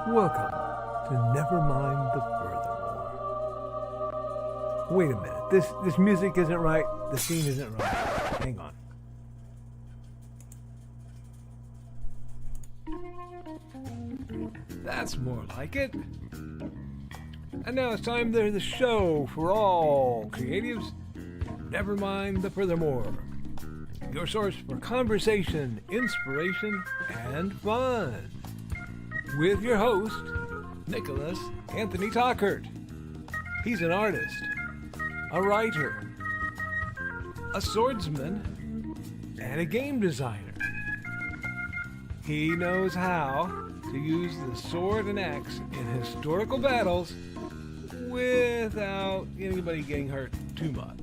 Welcome to Nevermind the Furthermore. Wait a minute, this music isn't right, the scene isn't right. Hang on. That's more like it. And now it's time to the show for all creatives. Nevermind the Furthermore. Your source for conversation, inspiration, and fun. With your host, Nicholas Anthony Tockert. He's an artist, a writer, a swordsman, and a game designer. He knows how to use the sword and axe in historical battles without anybody getting hurt too much.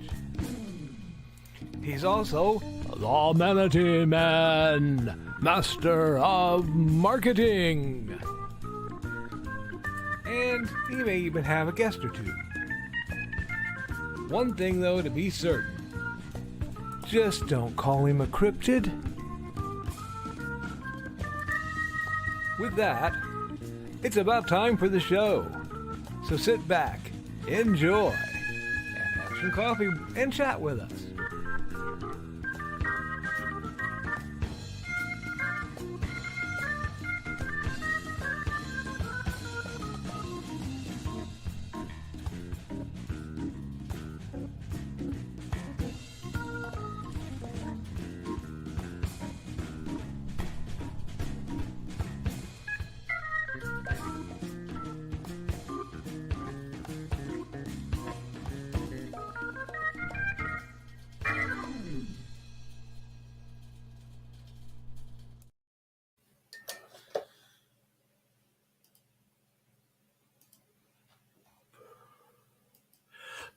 He's also the Manatee Man, master of marketing. And he may even have a guest or two. One thing, though, to be certain. Just don't call him a cryptid. With that, it's about time for the show. So sit back, enjoy, and have some coffee and chat with us.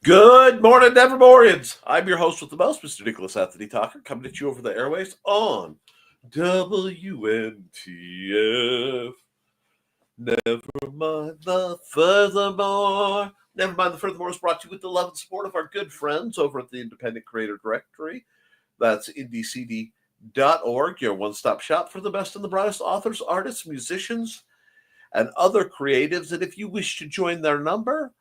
Good morning, Nevermorians. I'm your host with the most, Mr. Nicholas Anthony Tockert, coming at you over the airways on WNTF. Nevermind the Furthermore. Nevermind the Furthermore is brought to you with the love and support of our good friends over at the Independent Creator Directory. That's indiecd.org, your one-stop shop for the best and the brightest authors, artists, musicians, and other creatives. And if you wish to join their number,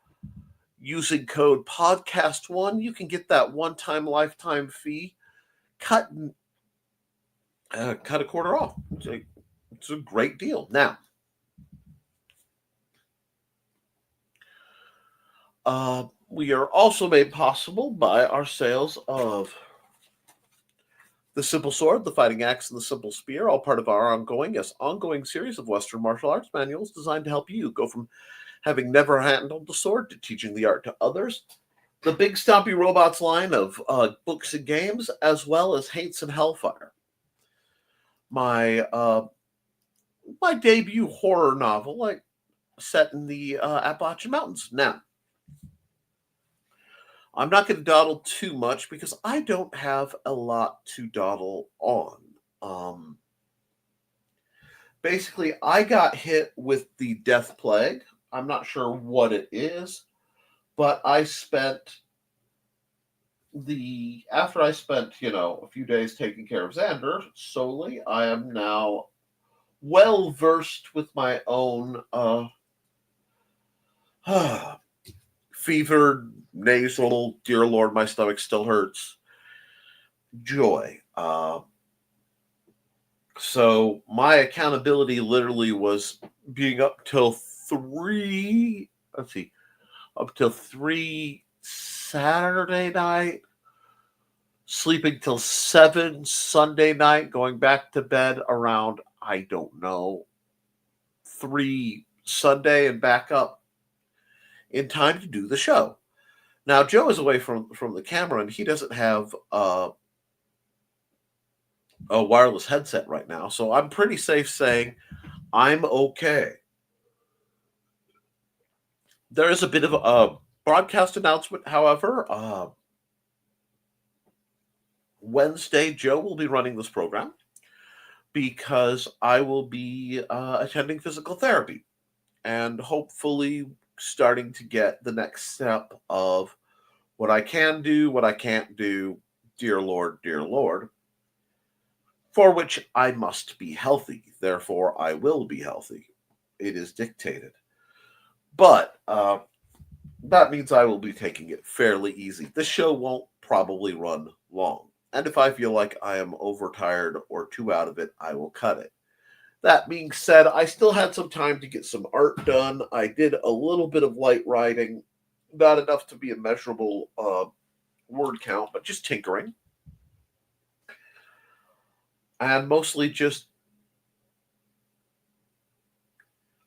using code podcast1, you can get that one-time lifetime fee cut a quarter off. It's a great deal. Now, we are also made possible by our sales of the Simple Sword, the Fighting Axe, and the Simple Spear, all part of our ongoing series of Western martial arts manuals designed to help you go from having never handled the sword to teaching the art to others. The Big Stompy Robots line of books and games, as well as Haints and Hellfire. My debut horror novel, set in the Appalachian Mountains. Now, I'm not going to dawdle too much because I don't have a lot to dawdle on. Basically, I got hit with the death plague. I'm not sure what it is, but after I spent, a few days taking care of Xander solely, I am now well versed with my own fevered, nasal, dear Lord, my stomach still hurts, joy. So my accountability literally was being up till 3 Saturday night, sleeping till 7 Sunday night, going back to bed around, 3 Sunday, and back up in time to do the show. Now, Joe is away from the camera, and he doesn't have a wireless headset right now, so I'm pretty safe saying I'm okay. There is a bit of a broadcast announcement, however. Wednesday, Joe will be running this program because I will be attending physical therapy and hopefully starting to get the next step of what I can do, what I can't do, dear Lord, for which I must be healthy. Therefore, I will be healthy. it is dictated. But that means I will be taking it fairly easy. This show won't probably run long. And if I feel like I am overtired or too out of it, I will cut it. That being said, I still had some time to get some art done. I did a little bit of light writing, not enough to be a measurable word count, but just tinkering. And mostly just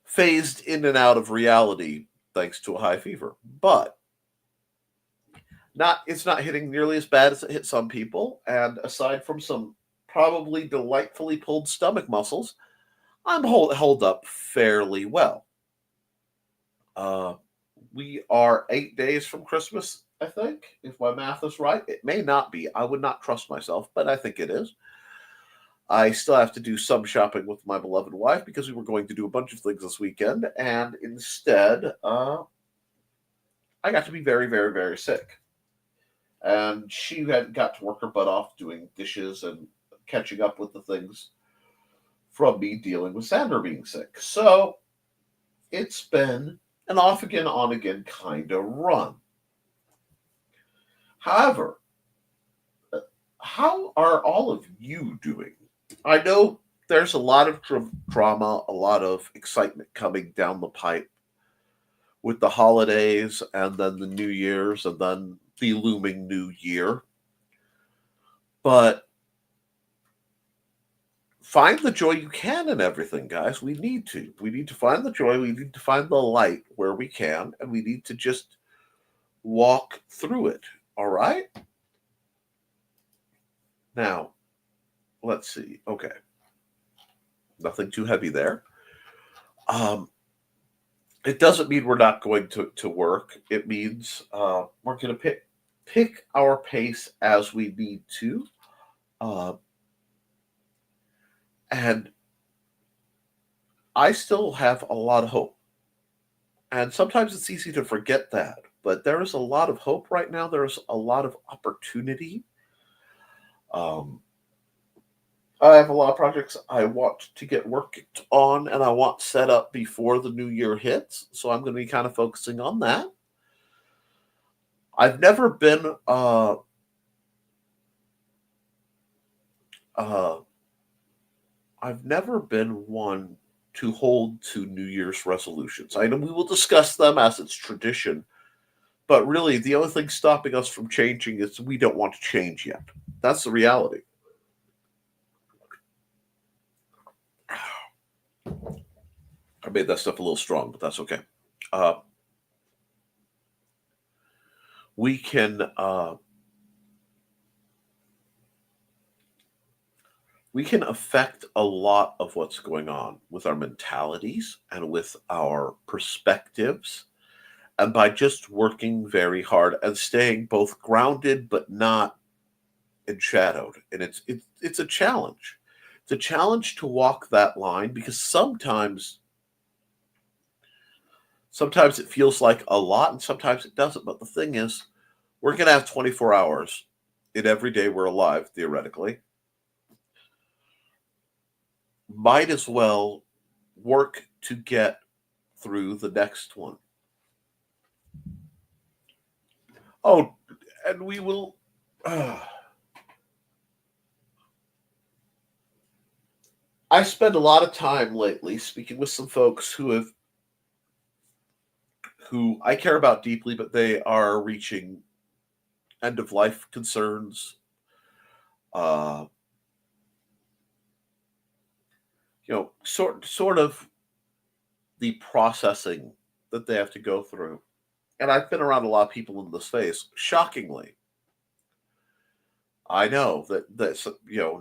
phased in and out of reality thanks to a high fever. But it's not hitting nearly as bad as it hit some people. And aside from some probably delightfully pulled stomach muscles, I'm held up fairly well. We are 8 days from Christmas, I think, if my math is right. It may not be. I would not trust myself, but I think it is. I still have to do some shopping with my beloved wife because we were going to do a bunch of things this weekend, and instead, I got to be very, very, very sick. And she had got to work her butt off doing dishes and catching up with the things from me dealing with Sandra being sick. So it's been an off again, on again kind of run. However, how are all of you doing? I know there's a lot of drama, a lot of excitement coming down the pipe with the holidays and then the New Year's and then the looming new year. But find the joy you can in everything, guys. We need to. We need to find the joy. We need to find the light where we can, and we need to just walk through it. All right? Now, let's see. Okay. Nothing too heavy there. It doesn't mean we're not going to work. It means we're going to pick our pace as we need to. And I still have a lot of hope. And sometimes it's easy to forget that. But there is a lot of hope right now. There's a lot of opportunity. I have a lot of projects I want to get worked on and I want set up before the new year hits. So I'm going to be kind of focusing on that. I've never been one to hold to New Year's resolutions. I know we will discuss them as it's tradition, but really the only thing stopping us from changing is we don't want to change yet. That's the reality. I made that stuff a little strong, but that's okay. We can affect a lot of what's going on with our mentalities and with our perspectives, and by just working very hard and staying both grounded but not enshadowed. And it's a challenge. It's a challenge to walk that line because sometimes it feels like a lot and sometimes it doesn't. But the thing is, we're going to have 24 hours in every day we're alive, theoretically. Might as well work to get through the next one. Oh, and we will... I spend a lot of time lately speaking with some folks who I care about deeply, but they are reaching end of life concerns. Sort of the processing that they have to go through. And I've been around a lot of people in this space. Shockingly, I know that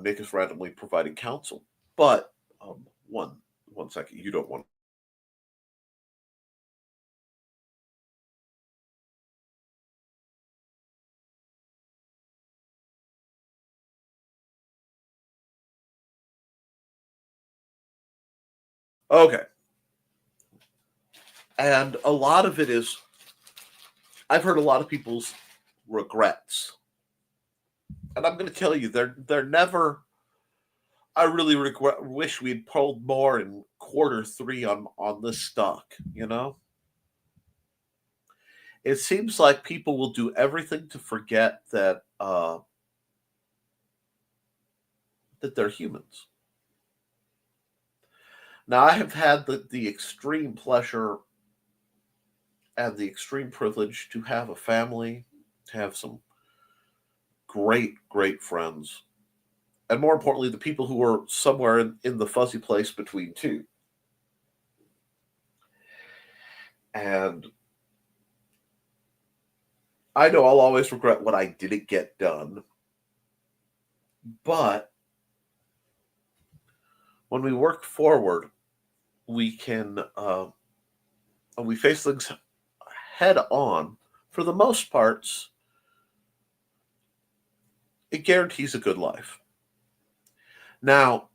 Nick is randomly providing counsel, but one second, you don't want. Okay. And a lot of it is, I've heard a lot of people's regrets. And I'm going to tell you, they're never I really wish we'd pulled more in quarter 3 on this stock. It seems like people will do everything to forget that they're humans. Now, I have had the extreme pleasure and the extreme privilege to have a family, to have some great, great friends, and more importantly, the people who are somewhere in the fuzzy place between two. And I know I'll always regret what I didn't get done, but when we work forward, we can, and we face things head on. For the most parts, it guarantees a good life. Now,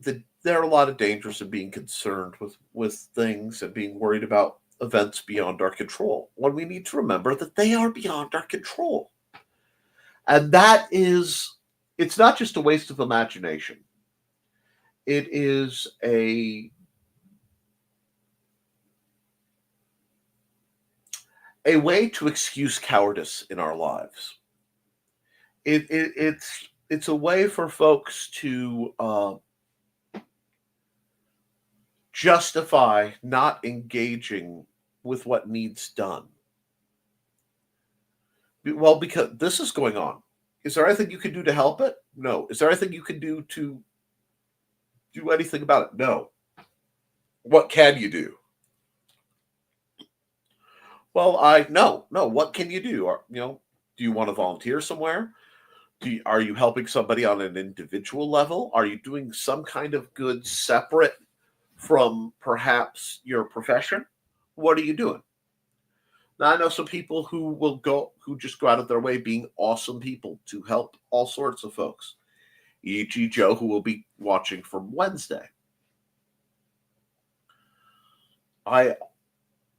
there are a lot of dangers in being concerned with things and being worried about events beyond our control, when we need to remember that they are beyond our control. And it's not just a waste of imagination. It is a way to excuse cowardice in our lives. It's a way for folks to justify not engaging with what needs done. Well, because this is going on. Is there anything you can do to help it? No. Is there anything you can do to do anything about it? No. What can you do? Well, no. What can you do? Do you want to volunteer somewhere? Are you helping somebody on an individual level? Are you doing some kind of good separate from perhaps your profession? What are you doing? Now, I know some people who just go out of their way being awesome people to help all sorts of folks, e.g. Joe, who will be watching from Wednesday. I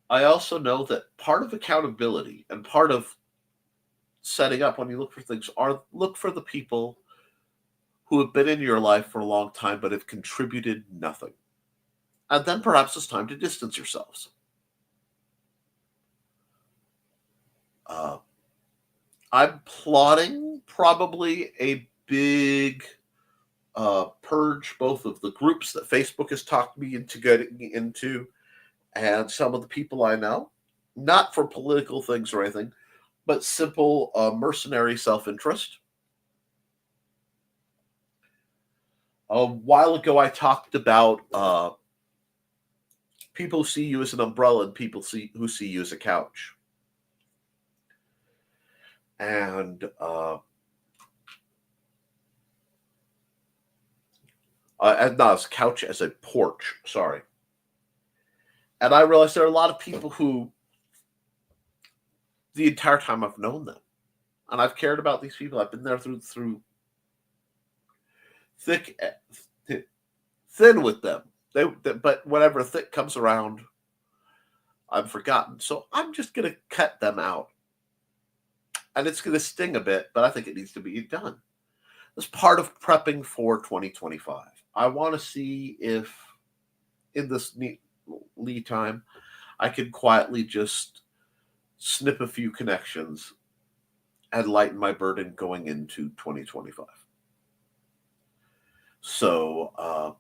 also know that part of accountability and part of setting up when you look for things look for the people who have been in your life for a long time but have contributed nothing. And then perhaps it's time to distance yourselves. I'm plotting probably a big purge, both of the groups that Facebook has talked me into getting into and some of the people I know, not for political things or anything, but simple mercenary self-interest. A while ago, I talked about people see you as an umbrella and people who see you as a couch. And not as a couch, as a porch, sorry. And I realized there are a lot of people who, the entire time I've known them, and I've cared about these people, I've been there through thick, thin with them. But whenever thick comes around, I'm forgotten. So I'm just going to cut them out. And it's going to sting a bit, but I think it needs to be done. It's part of prepping for 2025. I want to see if, in this lead time, I can quietly just snip a few connections and lighten my burden going into 2025. So,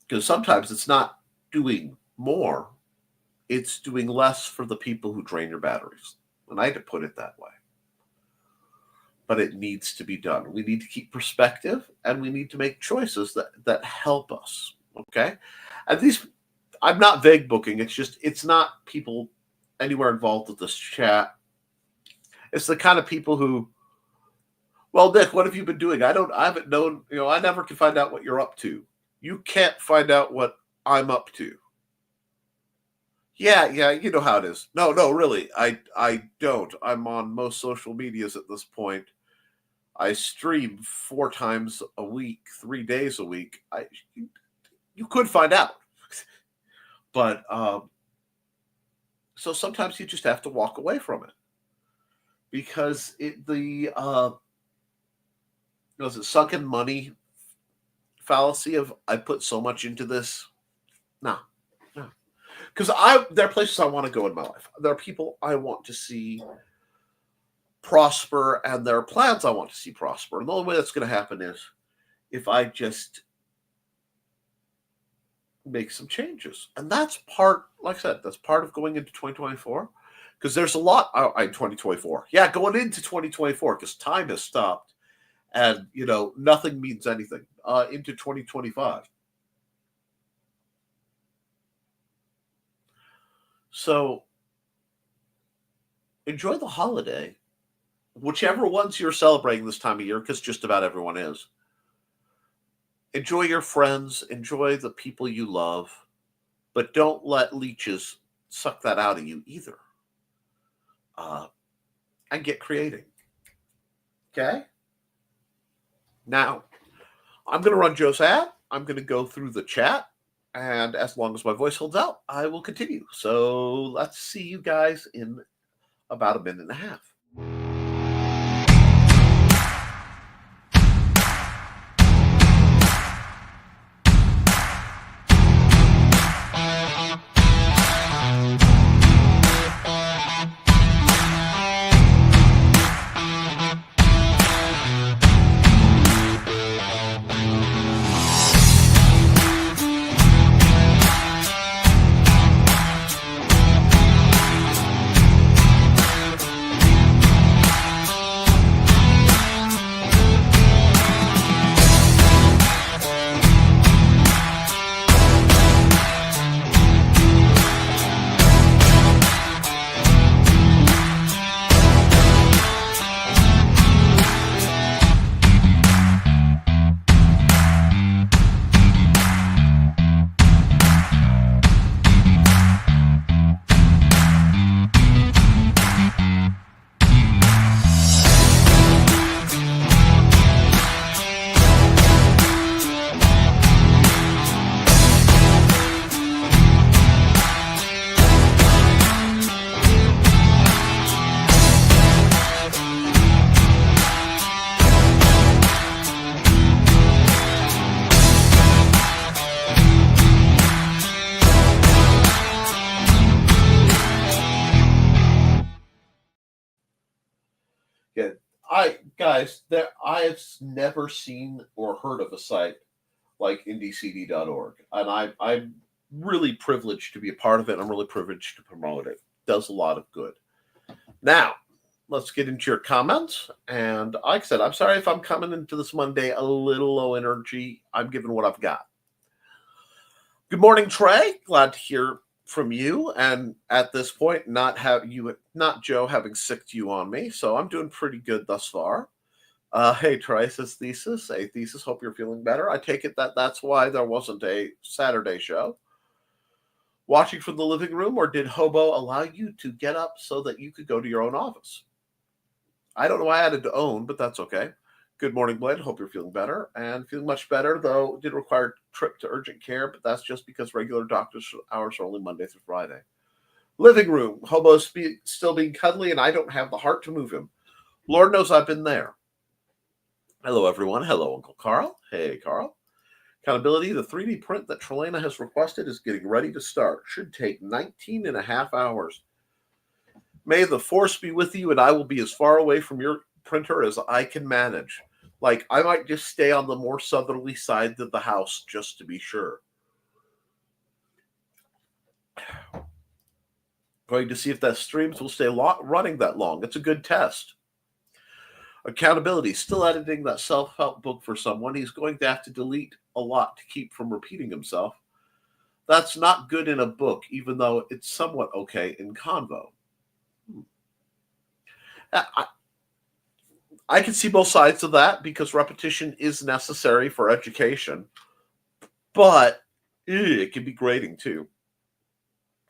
because sometimes it's not doing more, it's doing less for the people who drain your batteries. And I hate to put it that way. But it needs to be done. We need to keep perspective, and we need to make choices that help us. Okay? And these, I'm not vague booking. It's not people anywhere involved with this chat. It's the kind of people who, well, Nick, what have you been doing? I haven't known, I never can find out what you're up to. You can't find out what I'm up to. Yeah, you know how it is. No, really, I don't. I'm on most social medias at this point. I stream 4 times a week, 3 days a week. You could find out. But so sometimes you just have to walk away from it. because was it sunken money fallacy of I put so much into this? No, no. Because there are places I want to go in my life. There are people I want to see prosper, and there are plans I want to see prosper. And the only way that's going to happen is if I just make some changes. And that's part, like I said, that's part of going into 2024. Because there's a lot in 2024. Yeah, going into 2024, because time has stopped. And, nothing means anything into 2025. So enjoy the holiday, whichever ones you're celebrating this time of year, because just about everyone is. Enjoy your friends, enjoy the people you love, but don't let leeches suck that out of you either. And get creating. Okay? Now, I'm going to run Joe's ad. I'm going to go through the chat. And as long as my voice holds out, I will continue. So let's see you guys in about a minute and a half. I've never seen or heard of a site like IndieCD.org, and I'm really privileged to be a part of it. I'm really privileged to promote it. It does a lot of good. Now, let's get into your comments. And like I said, I'm sorry if I'm coming into this Monday a little low energy. I'm giving what I've got. Good morning, Trey. Glad to hear from you. And at this point, not Joe having sicked you on me. So I'm doing pretty good thus far. Hey, Trey, says Thesis. Hey, Thesis, hope you're feeling better. I take it that's why there wasn't a Saturday show. Watching from the living room, or did Hobo allow you to get up so that you could go to your own office? I don't know why I added to own, but that's okay. Good morning, Blaine. Hope you're feeling better. And feeling much better, though did require a trip to urgent care, but that's just because regular doctor's hours are only Monday through Friday. Living room, Hobo's still being cuddly, and I don't have the heart to move him. Lord knows I've been there. Hello, everyone. Hello, Uncle Carl. Hey, Carl. Accountability, the 3D print that Trelena has requested is getting ready to start. Should take 19 and a half hours. May the force be with you, and I will be as far away from your printer as I can manage. Like, I might just stay on the more southerly side of the house just to be sure. Going to see if that streams will stay running that long. It's a good test. Accountability, still editing that self-help book for someone. He's going to have to delete a lot to keep from repeating himself. That's not good in a book, even though it's somewhat okay in convo. I can see both sides of that because repetition is necessary for education, but it can be grading too.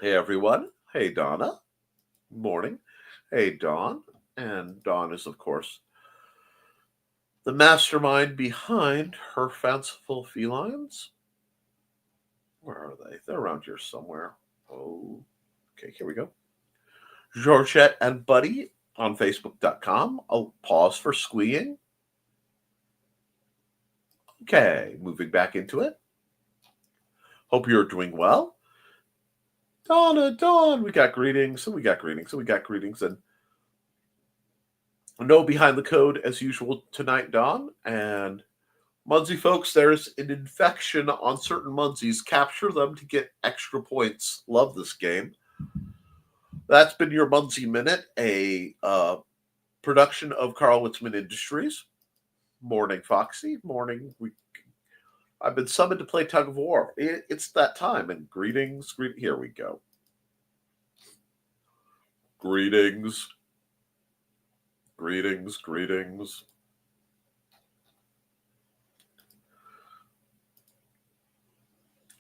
Hey, everyone. Hey, Donna. Morning. Hey, Dawn. And Dawn is, of course, the mastermind behind her fanciful felines. Where are they? They're around here somewhere. Oh, okay, here we go. Georgette and Buddy on Facebook.com. I'll pause for squeeing. Okay, moving back into it. Hope you're doing well. Dawn, we got greetings, and we got greetings, and we got greetings, and no behind the code as usual tonight, Dawn. And Munsey folks, there's an infection on certain Munsies. Capture them to get extra points. Love this game. That's been your Munsey Minute, a production of Carl Witzman Industries. Morning, Foxy. Morning. I've been summoned to play Tug of War. It's that time. And greetings. Here we go. Greetings. Greetings. Greetings.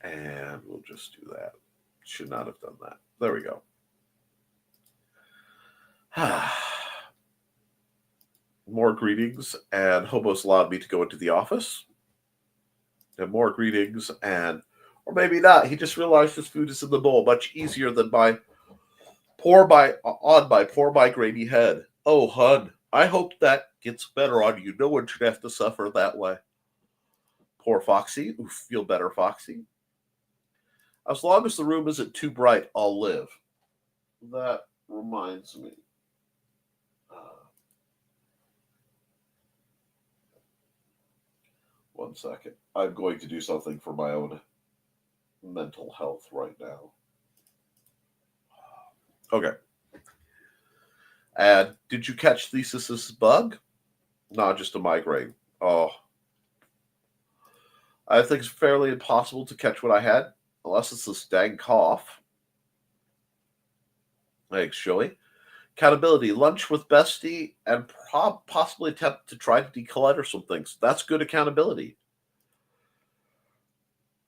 And we'll just do that. Should not have done that. There we go. More greetings, and Hobos allowed me to go into the office. And more greetings, or maybe not. He just realized his food is in the bowl, much easier than my poor grainy head. Oh, hun, I hope that gets better on you. No one should have to suffer that way. Poor Foxy. Oof, feel better, Foxy. As long as the room isn't too bright, I'll live. That reminds me. One second. I'm going to do something for my own mental health right now. Okay. And did you catch Thesis's bug? No, just a migraine. Oh. I think it's fairly impossible to catch what I had, unless it's this dang cough. Thanks, Joey. Accountability, lunch with Bestie, and possibly attempt to try to declutter some things. That's good accountability.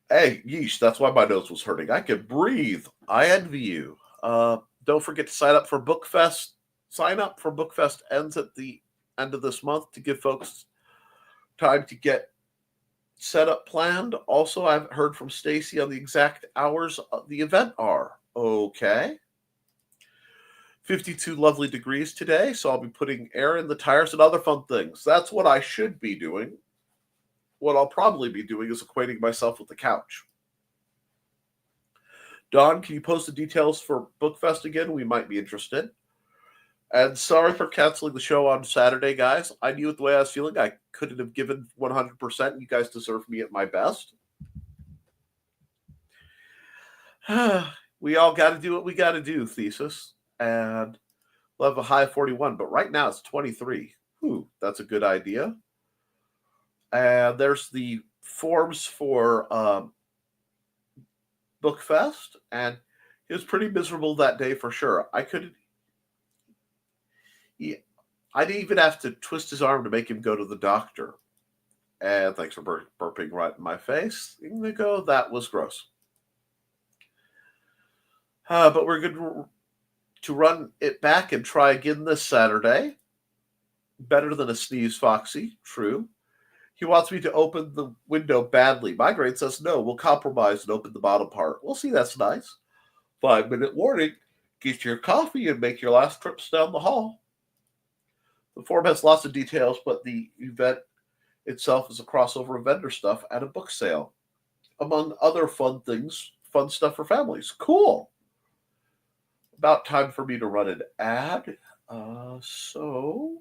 Hey, yeesh, that's why my nose was hurting. I can breathe. I envy you. Don't forget to sign up for Bookfest. Sign up for Bookfest ends at the end of this month to give folks time to get set up planned. Also, I've heard from Stacy on the exact hours of the event are. Okay. 52 lovely degrees today, so I'll be putting air in the tires and other fun things. That's what I should be doing. What I'll probably be doing is acquainting myself with the couch. Dawn, can you post the details for Bookfest again? We might be interested. And sorry for canceling the show on Saturday, guys. I knew it the way I was feeling. I couldn't have given 100%. You guys deserve me at my best. We all got to do what we got to do, Thesis. And we'll have a high of 41, but right now it's 23. Ooh, that's a good idea. And there's the forms for Bookfest, and it was pretty miserable that day for sure. I didn't even have to twist his arm to make him go to the doctor. And thanks for burping right in my face. Indigo, that was gross. But we're good to run it back and try again this Saturday. Better than a sneeze, Foxy. True. He wants me to open the window badly. My grade says no. We'll compromise and open the bottom part. We'll see. That's nice. 5-minute warning. Get your coffee and make your last trips down the hall. The form has lots of details, but the event itself is a crossover of vendor stuff at a book sale. Among other fun things, fun stuff for families. Cool. About time for me to run an ad. So...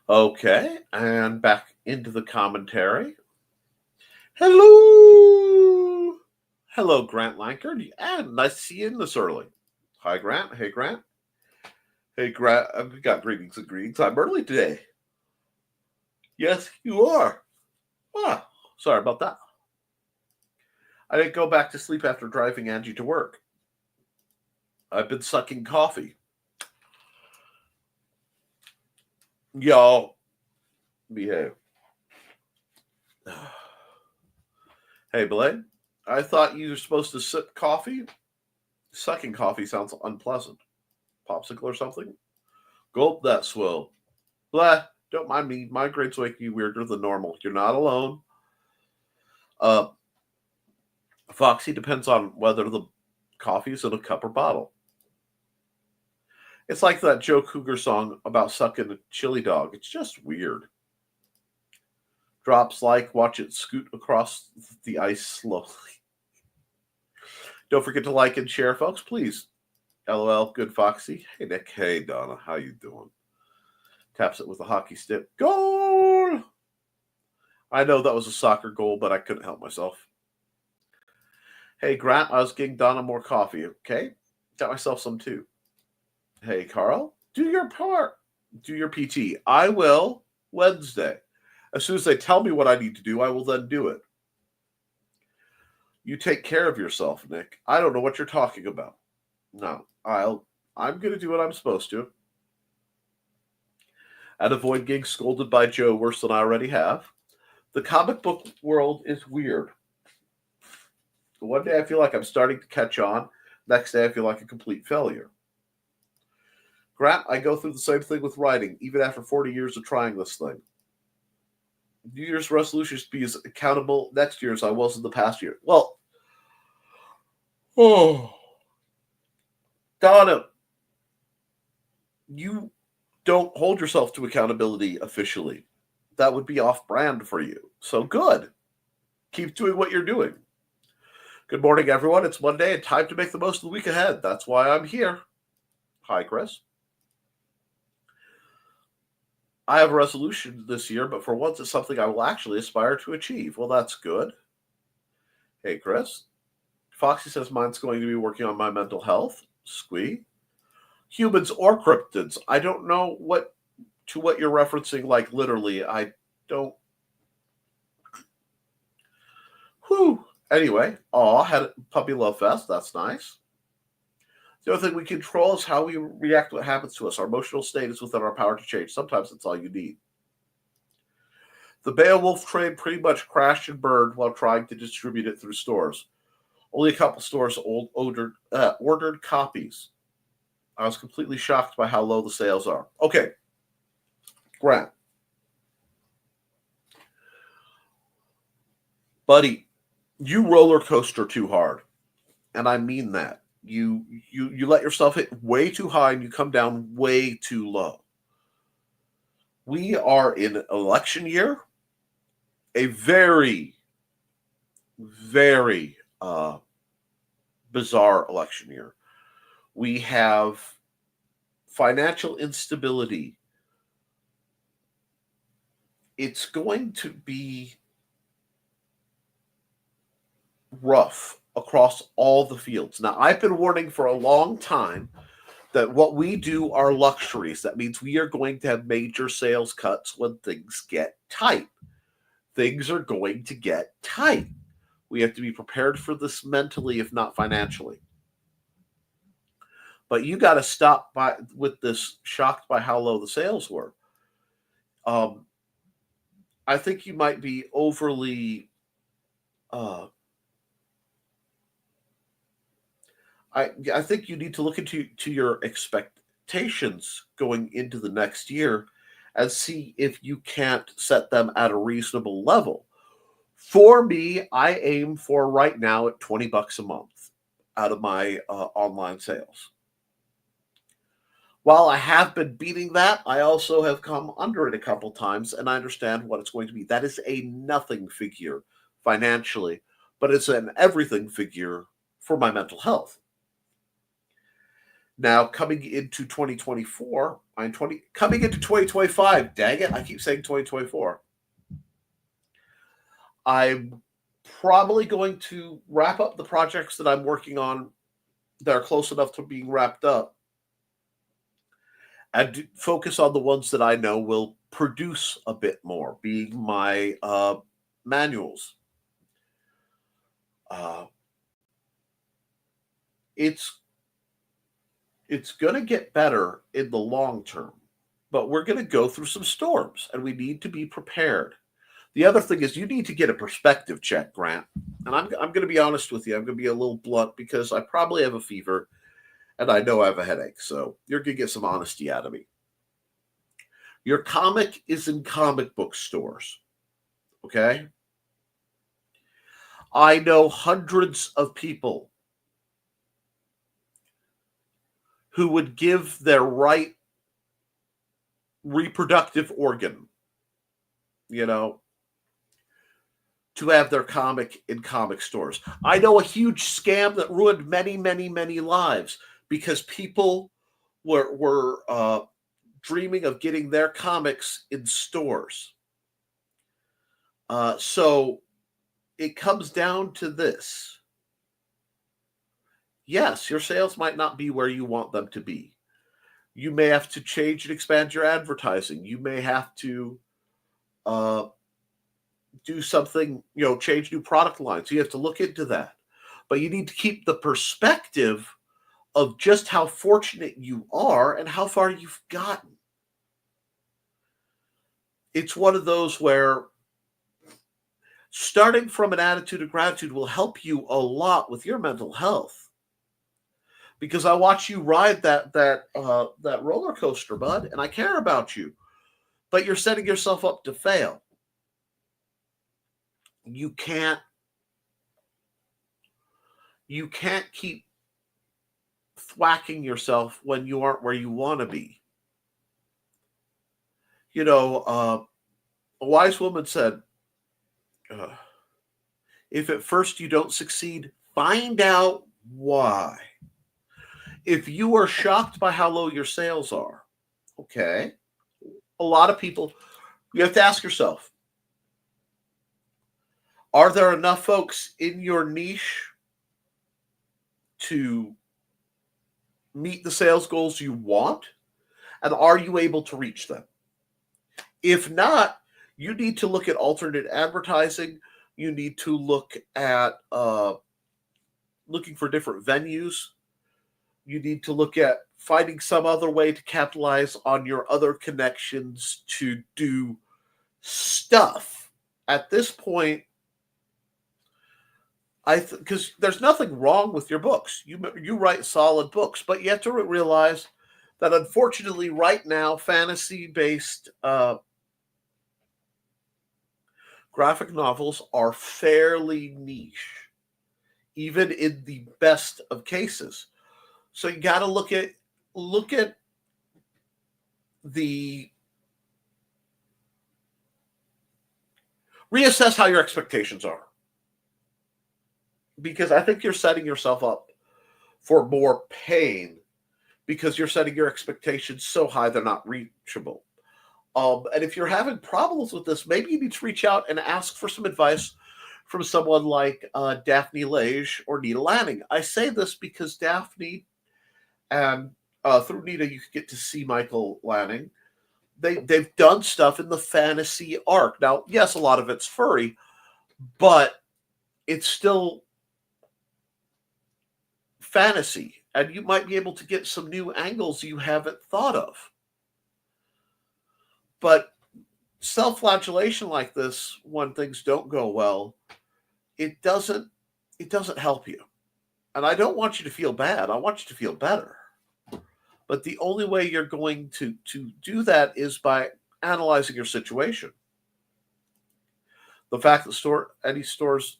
Okay, and back into the commentary. Hello! Hello, Grant Lankard. And nice to see you this early. Hi, Grant. Hey, Grant. Hey, Grant. We got greetings and greetings. I'm early today. Yes, you are. Ah, sorry about that. I didn't go back to sleep after driving Angie to work. I've been sucking coffee. Y'all, behave. Hey, Blaine. I thought you were supposed to sip coffee. Sucking coffee sounds unpleasant. Popsicle or something? Gulp that swill. Blah. Don't mind me. Migraines make you weirder than normal. You're not alone. Foxy, depends on whether the coffee is in a cup or bottle. It's like that Joe Cougar song about sucking a chili dog. It's just weird. Drops like, watch it scoot across the ice slowly. Don't forget to like and share, folks, please. LOL, good Foxy. Hey, Nick. Hey, Donna. How you doing? Taps it with a hockey stick. Goal! I know that was a soccer goal, but I couldn't help myself. Hey, Grant, I was getting Donna more coffee, okay? Got myself some, too. Hey, Carl, do your part. Do your PT. I will Wednesday. As soon as they tell me what I need to do, I will then do it. You take care of yourself, Nick. I don't know what you're talking about. No, I'm going to do what I'm supposed to. And avoid getting scolded by Joe worse than I already have. The comic book world is weird. One day I feel like I'm starting to catch on. Next day I feel like a complete failure. Grant, I go through the same thing with writing, even after 40 years of trying this thing. New Year's resolution is to be as accountable next year as I was in the past year. Well, Donna, you don't hold yourself to accountability officially. That would be off-brand for you. So good. Keep doing what you're doing. Good morning, everyone. It's Monday and time to make the most of the week ahead. That's why I'm here. Hi, Chris. I have a resolution this year, but for once it's something I will actually aspire to achieve. Well, that's good. Hey, Chris. Foxy says mine's going to be working on my mental health. Squee. Humans or cryptids. I don't know what you're referencing, like literally. I don't. Whew. Anyway, had a puppy love fest. That's nice. The other thing we control is how we react to what happens to us. Our emotional state is within our power to change. Sometimes that's all you need. The Beowulf train pretty much crashed and burned while trying to distribute it through stores. Only a couple stores ordered copies. I was completely shocked by how low the sales are. Okay, Grant. Buddy, you roller coaster too hard. And I mean that. You let yourself hit way too high and you come down way too low. We are in election year, a very, very bizarre election year. We have financial instability. It's going to be rough across all the fields. Now, I've been warning for a long time that what we do are luxuries. That means we are going to have major sales cuts when things get tight. Things are going to get tight. We have to be prepared for this mentally, if not financially. But you got to stop with this shocked by how low the sales were. I think you might be overly I think you need to look into your expectations going into the next year and see if you can't set them at a reasonable level. For me, I aim for right now at $20 a month out of my online sales. While I have been beating that, I also have come under it a couple times, and I understand what it's going to be. That is a nothing figure financially, but it's an everything figure for my mental health. Now, coming into 2024, coming into 2025, dang it, I keep saying 2024. I'm probably going to wrap up the projects that I'm working on that are close enough to being wrapped up and focus on the ones that I know will produce a bit more, being my manuals. It's going to get better in the long term, but we're going to go through some storms, and we need to be prepared. The other thing is you need to get a perspective check, Grant. And I'm going to be honest with you. I'm going to be a little blunt because I probably have a fever and I know I have a headache. So you're going to get some honesty out of me. Your comic is in comic book stores. Okay? I know hundreds of people who would give their right reproductive organ, to have their comic in comic stores. I know a huge scam that ruined many, many, many lives because people were dreaming of getting their comics in stores. So it comes down to this. Yes, your sales might not be where you want them to be. You may have to change and expand your advertising. You may have to do something, change new product lines. You have to look into that. But you need to keep the perspective of just how fortunate you are and how far you've gotten. It's one of those where starting from an attitude of gratitude will help you a lot with your mental health. Because I watch you ride that roller coaster, bud, and I care about you. But you're setting yourself up to fail. You can't keep thwacking yourself when you aren't where you want to be. A wise woman said, if at first you don't succeed, find out why. If you are shocked by how low your sales are, okay, a lot of people, you have to ask yourself, are there enough folks in your niche to meet the sales goals you want? And are you able to reach them? If not, you need to look at alternate advertising. You need to look at looking for different venues. You need to look at finding some other way to capitalize on your other connections to do stuff. At this point, because there's nothing wrong with your books. You write solid books, but you have to realize that unfortunately right now, fantasy-based graphic novels are fairly niche, even in the best of cases. So you got to look at reassess how your expectations are. Because I think you're setting yourself up for more pain because you're setting your expectations so high they're not reachable. And if you're having problems with this, maybe you need to reach out and ask for some advice from someone like Daphne Lage or Nita Lanning. I say this because Daphne and through Nita, you get to see Michael Lanning. They've done stuff in the fantasy arc. Now, yes, a lot of it's furry, but it's still fantasy, and you might be able to get some new angles you haven't thought of. But self-flagellation like this, when things don't go well, it doesn't help you. And I don't want you to feel bad. I want you to feel better. But the only way you're going to do that is by analyzing your situation. The fact that any stores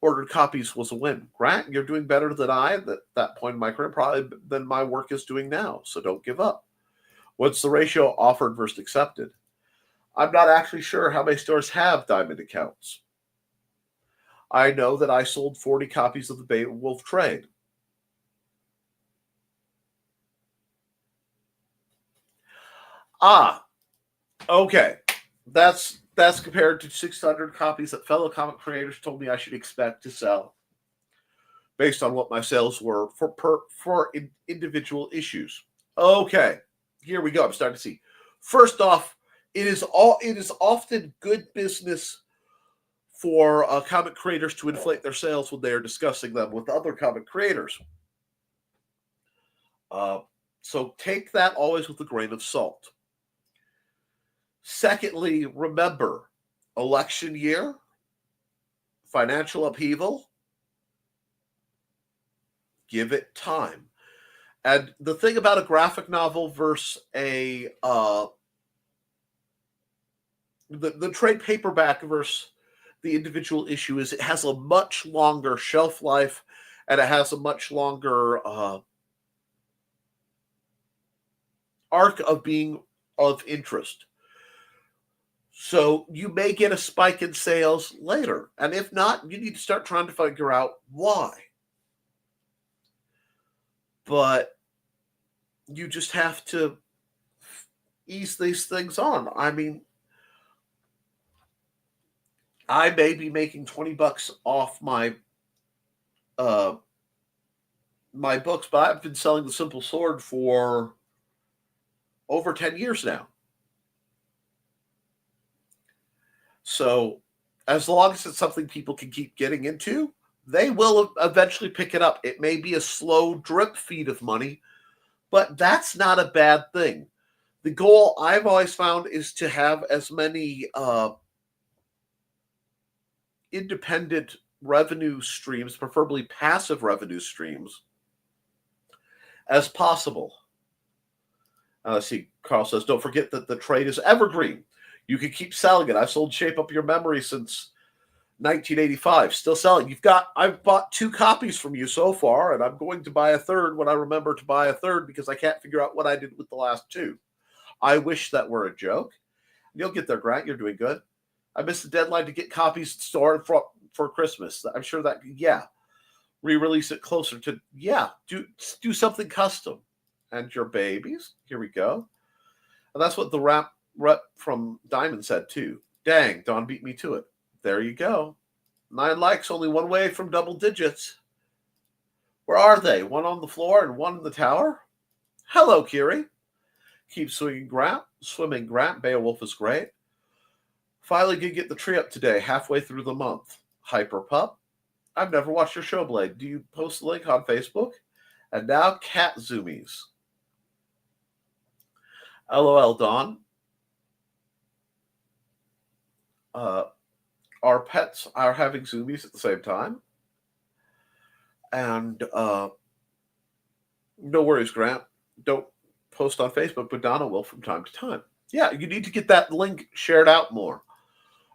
ordered copies was a win. Grant, you're doing better than I at that point in my career, probably than my work is doing now. So don't give up. What's the ratio offered versus accepted? I'm not actually sure how many stores have diamond accounts. I know that I sold 40 copies of the Beowulf Trade. Okay. That's compared to 600 copies that fellow comic creators told me I should expect to sell based on what my sales were for individual issues. Okay, here we go. I'm starting to see. First off, it is often good business for comic creators to inflate their sales when they are discussing them with other comic creators. So take that always with a grain of salt. Secondly, remember, election year, financial upheaval, give it time. And the thing about a graphic novel versus the trade paperback versus the individual issue is it has a much longer shelf life and it has a much longer arc of being of interest. So you may get a spike in sales later. And if not, you need to start trying to figure out why. But you just have to ease these things on. I mean, I may be making $20 off my my books, but I've been selling The Simple Sword for over 10 years now. So as long as it's something people can keep getting into, they will eventually pick it up. It may be a slow drip feed of money, but that's not a bad thing. The goal I've always found is to have as many independent revenue streams, preferably passive revenue streams, as possible. Let's see, Carl says, don't forget that the trade is evergreen. You can keep selling it. I've sold Shape Up Your Memory since 1985. Still selling. I've bought 2 copies from you so far, and I'm going to buy a third when I remember to buy a third because I can't figure out what I did with the last 2. I wish that were a joke. You'll get there, Grant. You're doing good. I missed the deadline to get copies stored for Christmas. I'm sure that, re-release it closer to, do something custom. And your babies. Here we go. And that's what the rep from Diamond said, too. Dang, Dawn beat me to it. There you go. 9 likes, only one way from double digits. Where are they? One on the floor and one in the tower? Hello, Kiri. Keep swinging, Grant. Swimming, Grant. Beowulf is great. Finally did get the tree up today, halfway through the month. Hyper Pup. I've never watched your show, Blade. Do you post the link on Facebook? And now cat zoomies. LOL, Dawn. Our pets are having zoomies at the same time. And no worries, Grant. Don't post on Facebook, but Donna will from time to time. Yeah, you need to get that link shared out more.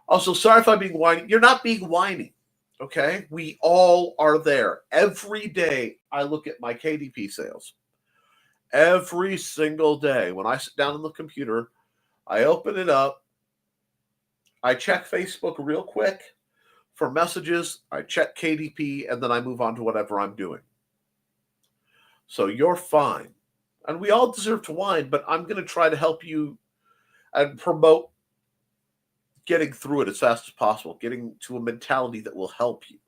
Also, sorry if I'm being whiny. You're not being whiny, okay? We all are there. Every day I look at my KDP sales. Every single day when I sit down on the computer, I open it up. I check Facebook real quick for messages. I check KDP, and then I move on to whatever I'm doing. So you're fine. And we all deserve to whine, but I'm going to try to help you and promote getting through it as fast as possible, getting to a mentality that will help you.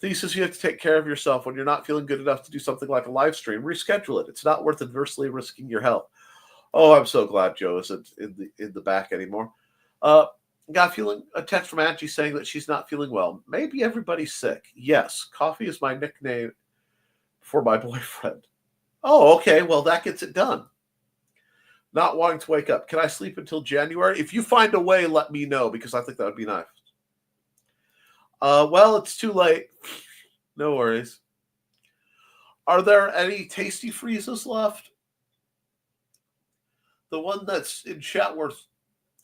Thesis, you have to take care of yourself. When you're not feeling good enough to do something like a live stream, reschedule it. It's not worth adversely risking your health. Oh, I'm so glad Joe isn't in the back anymore. Got a text from Angie saying that she's not feeling well. Maybe everybody's sick. Yes, coffee is my nickname for my boyfriend. Oh, okay. Well, that gets it done. Not wanting to wake up. Can I sleep until January? If you find a way, let me know, because I think that would be nice. Well, it's too late. No worries. Are there any Tasty Freezes left? The one that's in Chatworth,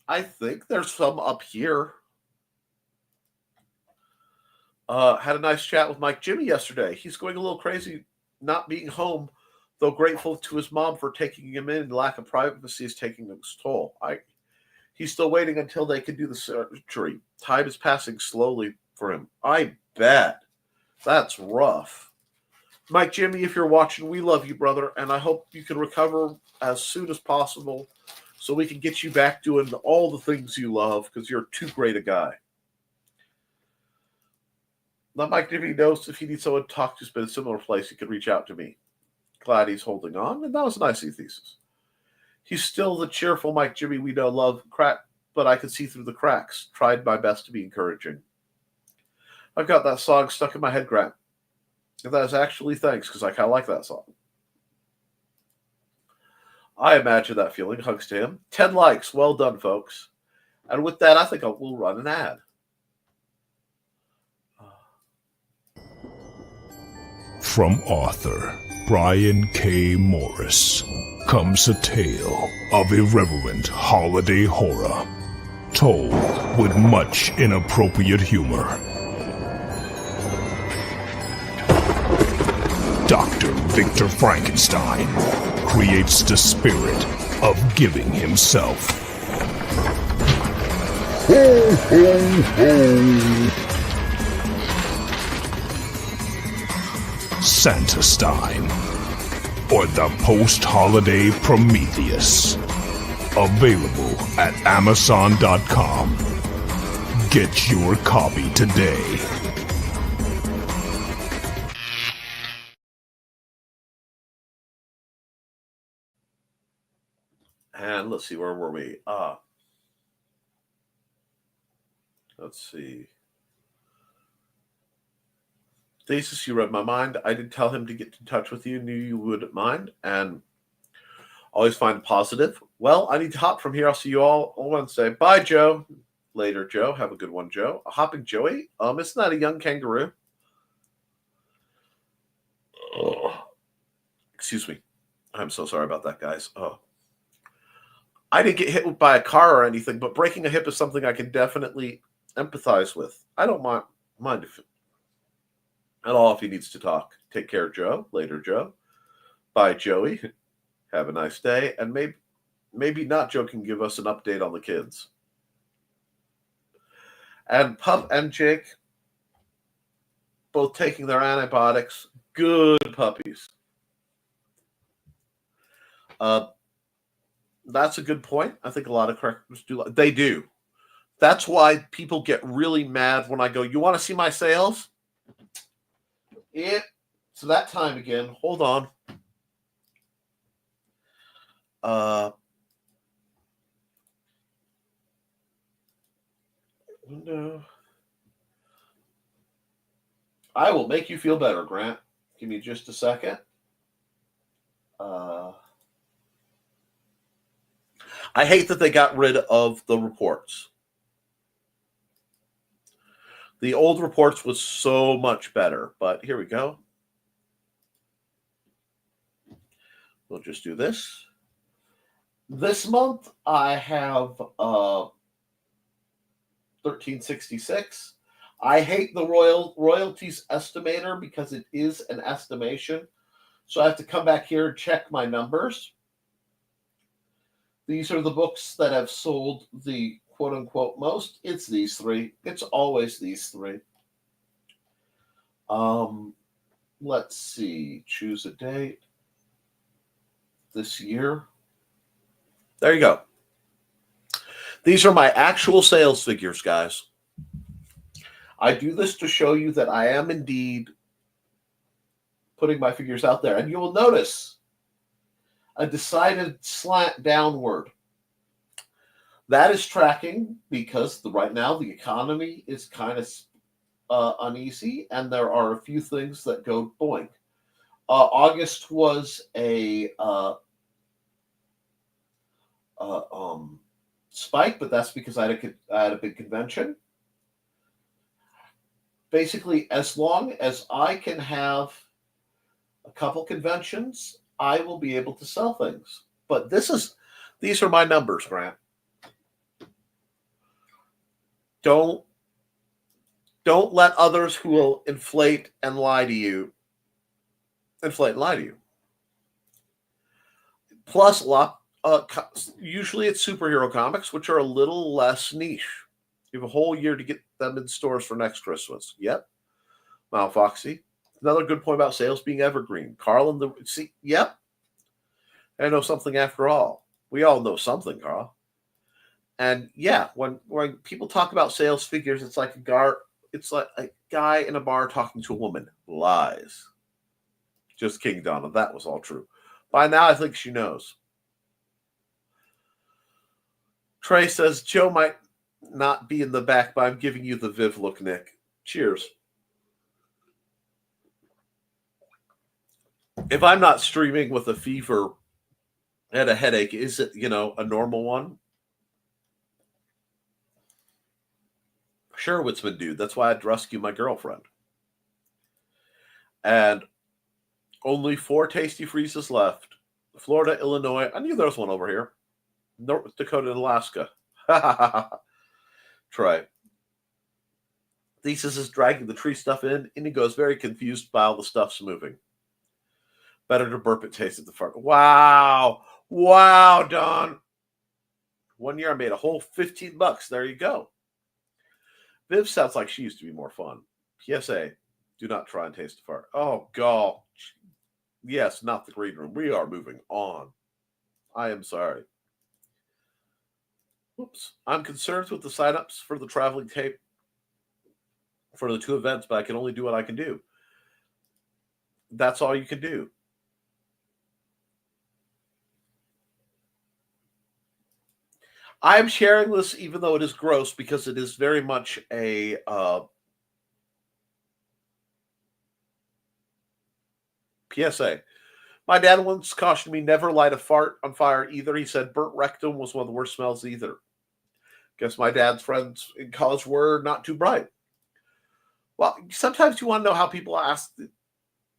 I think there's some up here. Had a nice chat with Mike Jimmy yesterday. He's going a little crazy not being home, though grateful to his mom for taking him in. The lack of privacy is taking its toll. He's still waiting until they can do the surgery. Time is passing slowly for him. I bet. That's rough. Mike Jimmy, if you're watching, we love you, brother, and I hope you can recover as soon as possible so we can get you back doing all the things you love because you're too great a guy. Now, Mike Jimmy knows if he needs someone to talk to who's been in a similar place, he can reach out to me. Glad he's holding on, and that was a nice thesis. He's still the cheerful Mike Jimmy we know, love, crack, but I could see through the cracks. Tried my best to be encouraging. I've got that song stuck in my head, Grant. And that is actually thanks, because I kind of like that song. I imagine that feeling. Hugs to him. 10 likes. Well done, folks. And with that, I think we'll run an ad. From author Brian K. Morris comes a tale of irreverent holiday horror, told with much inappropriate humor. Dr. Victor Frankenstein creates the spirit of giving himself. Ho, ho, ho! Santastine, or the post-holiday Prometheus. Available at Amazon.com. Get your copy today. And let's see, where were we? Let's see. Thesis, you read my mind. I did tell him to get in touch with you. Knew you wouldn't mind. And always find positive. Well, I need to hop from here. I'll see you all on Wednesday. Bye, Joe. Later, Joe. Have a good one, Joe. A hopping Joey. Isn't that a young kangaroo? Oh. Excuse me. I'm so sorry about that, guys. I didn't get hit by a car or anything, but breaking a hip is something I can definitely empathize with. I don't mind if at all if he needs to talk. Take care, Joe. Later, Joe. Bye, Joey. Have a nice day. And maybe not Joe can give us an update on the kids. And Pup and Jake, both taking their antibiotics. Good puppies. That's a good point. I think a lot of correctors do. They do. That's why people get really mad when I go, you want to see my sales? So that time again. Hold on. No. I will make you feel better, Grant. Give me just a second. I hate that they got rid of the reports. The old reports was so much better, but here we go. We'll just do this. This month I have 1366. I hate the royalties estimator because it is an estimation. So I have to come back here and check my numbers. These are the books that have sold the quote-unquote most. It's these three. It's always these three. Let's see. Choose a date. This year. There you go. These are my actual sales figures, guys. I do this to show you that I am indeed putting my figures out there. And you will notice a decided slant downward. That is tracking because right now the economy is kind of uneasy, and there are a few things that go boing. August was a spike, but that's because I had a big convention. Basically, as long as I can have a couple conventions, I will be able to sell things. But these are my numbers, Grant. Don't let others who will inflate and lie to you. Plus, usually it's superhero comics, which are a little less niche. You have a whole year to get them in stores for next Christmas. Yep. Mal Foxy. Another good point about sales being evergreen. Carl and the see, yep. I know something after all. We all know something, Carl. And yeah, when people talk about sales figures, it's like a guy in a bar talking to a woman. Lies. Just King Donna. That was all true. By now, I think she knows. Trey says, Joe might not be in the back, but I'm giving you the Viv look, Nick. Cheers. If I'm not streaming with a fever and a headache, is it, a normal one? Sure, Witzman dude. That's why I'd rescue my girlfriend. And only 4 tasty freezes left. Florida, Illinois. I knew there was one over here. North Dakota and Alaska. Try. Thesis is dragging the tree stuff in. Indigo is very confused by all the stuff's moving. Better to burp it, taste it the fart. Wow. Wow, Don. 1 year I made a whole $15. There you go. Viv sounds like she used to be more fun. PSA, do not try and taste the fart. Oh, God. Yes, not the green room. We are moving on. I am sorry. Oops. I'm concerned with the signups for the traveling tape for the 2 events, but I can only do what I can do. That's all you can do. I'm sharing this even though it is gross because it is very much a PSA. My dad once cautioned me never light a fart on fire either. He said burnt rectum was one of the worst smells either. Guess my dad's friends in college were not too bright. Well, sometimes you want to know how people ask.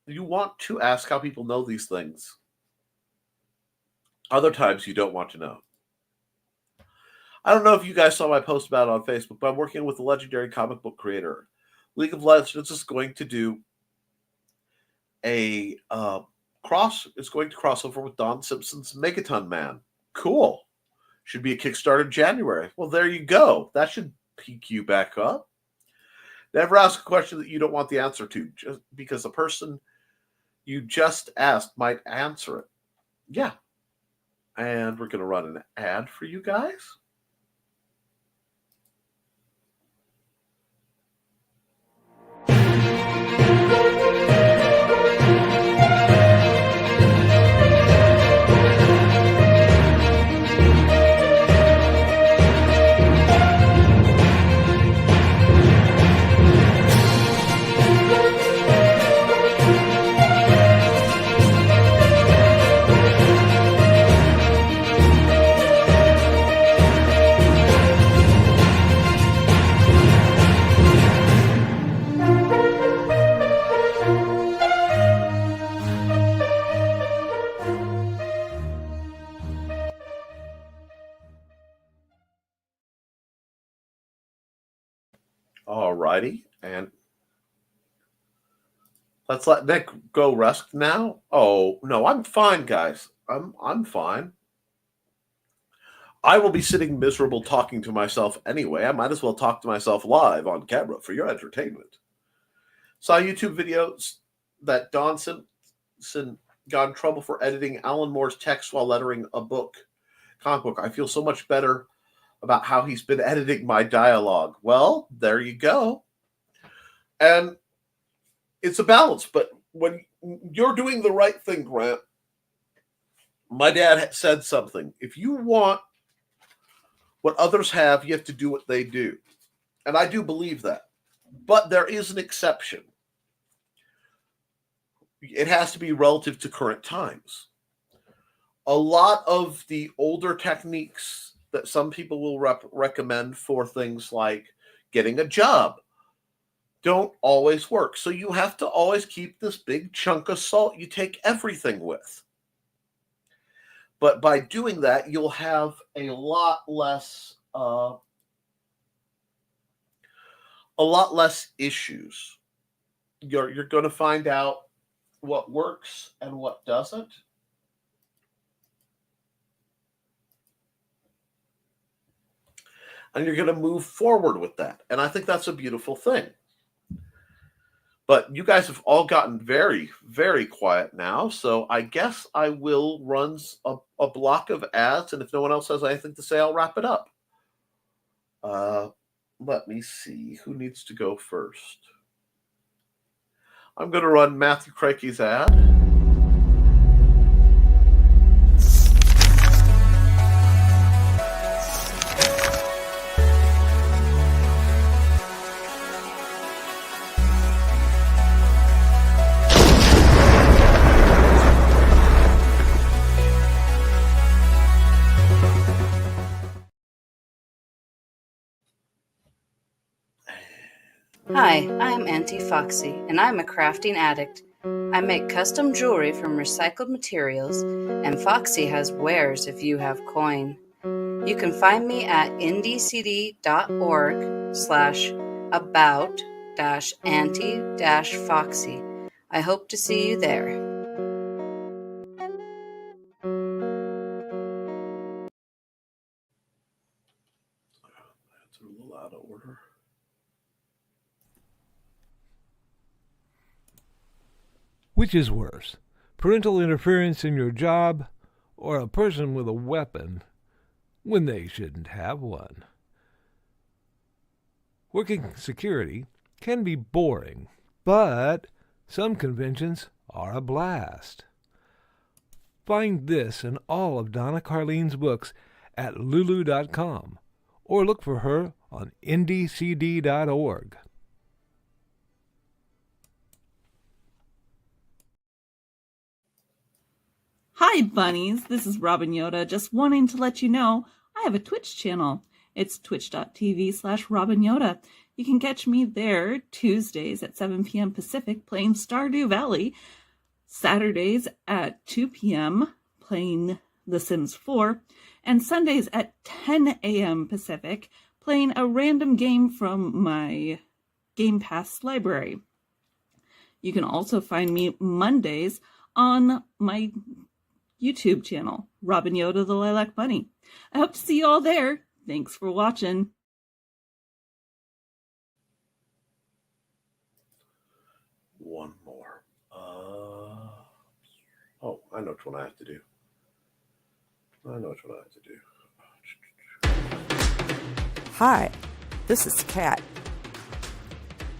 You want to ask how people know these things. Other times you don't want to know. I don't know if you guys saw my post about it on Facebook, but I'm working with a legendary comic book creator. League of Legends is going to do a it's going to cross over with Don Simpson's Megaton Man. Cool. Should be a Kickstarter in January. Well, there you go. That should pique you back up. Never ask a question that you don't want the answer to, just because the person you just asked might answer it. Yeah. And we're going to run an ad for you guys. Alrighty, and let's let Nick go rest now. Oh no, I'm fine, guys. I'm fine. I will be sitting miserable talking to myself anyway. I might as well talk to myself live on camera for your entertainment. Saw YouTube videos that Don Simpson got in trouble for editing Alan Moore's text while lettering a comic book. I feel so much better about how he's been editing my dialogue. Well, there you go. And it's a balance, but when you're doing the right thing, Grant, my dad said something. If you want what others have, you have to do what they do. And I do believe that. But there is an exception. It has to be relative to current times. A lot of the older techniques that some people will recommend for things like getting a job don't always work. So you have to always keep this big chunk of salt you take everything with. But by doing that, you'll have a lot less issues. You're going to find out what works and what doesn't. And you're going to move forward with that. And I think that's a beautiful thing. But you guys have all gotten very, very quiet now, so I guess I will run a block of ads, and if no one else has anything to say, I'll wrap it up. Let me see. Who needs to go first? I'm going to run Matthew Craig's ad. Hi, I'm Auntie Foxy, and I'm a crafting addict. I make custom jewelry from recycled materials, and Foxy has wares if you have coin. You can find me at ndcd.org/about-auntie-foxy. I hope to see you there. That's a little out of order. Which is worse, parental interference in your job or a person with a weapon when they shouldn't have one? Working security can be boring, but some conventions are a blast. Find this and all of Donna Carlene's books at lulu.com or look for her on ndcd.org. Hi, bunnies. This is Robin Yoda, just wanting to let you know I have a Twitch channel. It's twitch.tv/Robin Yoda. You can catch me there Tuesdays at 7 p.m. Pacific playing Stardew Valley, Saturdays at 2 p.m. playing The Sims 4, and Sundays at 10 a.m. Pacific playing a random game from my Game Pass library. You can also find me Mondays on my YouTube channel, Robin Yoda the Lilac Bunny. I hope to see you all there. Thanks for watching. One more. Oh, I know which one I have to do. Hi, this is Kat.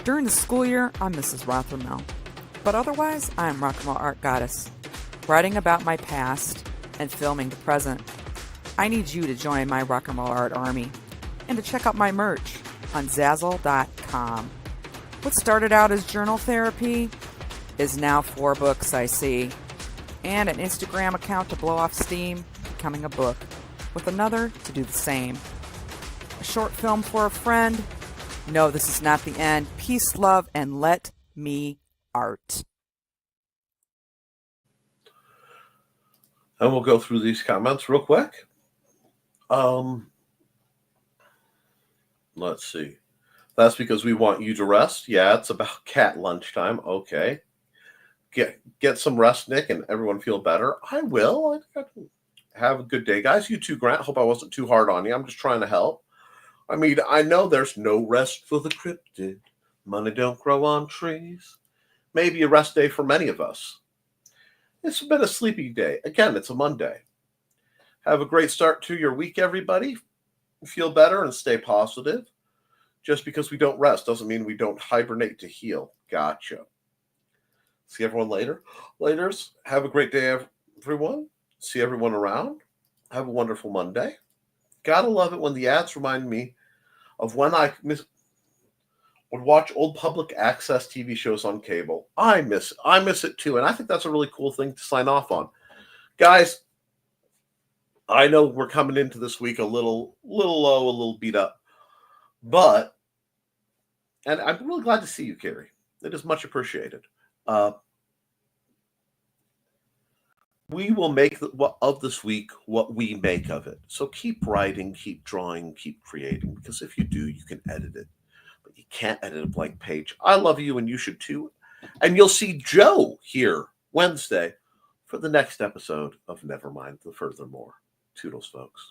During the school year, I'm Mrs. Rothermel, but otherwise, I'm Rock and Roll Art Goddess, writing about my past and filming the present. I need you to join my Rock and Roll Art army and to check out my merch on Zazzle.com. What started out as journal therapy is now 4 books, I see, and an Instagram account to blow off steam, becoming a book, with another to do the same. A short film for a friend. No, this is not the end. Peace, love, and let me art. And we'll go through these comments real quick. Let's see. That's because we want you to rest. Yeah, it's about cat lunchtime. Okay. Get some rest, Nick, and everyone feel better. I will. Have a good day, guys. You too, Grant. Hope I wasn't too hard on you. I'm just trying to help. I mean, I know there's no rest for the cryptid. Money don't grow on trees. Maybe a rest day for many of us. It's been a sleepy day. Again, it's a Monday. Have a great start to your week, everybody. Feel better and stay positive. Just because we don't rest doesn't mean we don't hibernate to heal. Gotcha. See everyone later. Laters, have a great day, everyone. See everyone around. Have a wonderful Monday. Gotta love it when the ads remind me of when I would watch old public access TV shows on cable. I miss it too, and I think that's a really cool thing to sign off on. Guys, I know we're coming into this week a little low, a little beat up, but, and I'm really glad to see you, Carrie. It is much appreciated. We will make of this week what we make of it. So keep writing, keep drawing, keep creating, because if you do, you can edit it. But you can't edit a blank page. I love you, and you should too. And you'll see Joe here Wednesday for the next episode of Nevermind the Furthermore. Toodles, folks.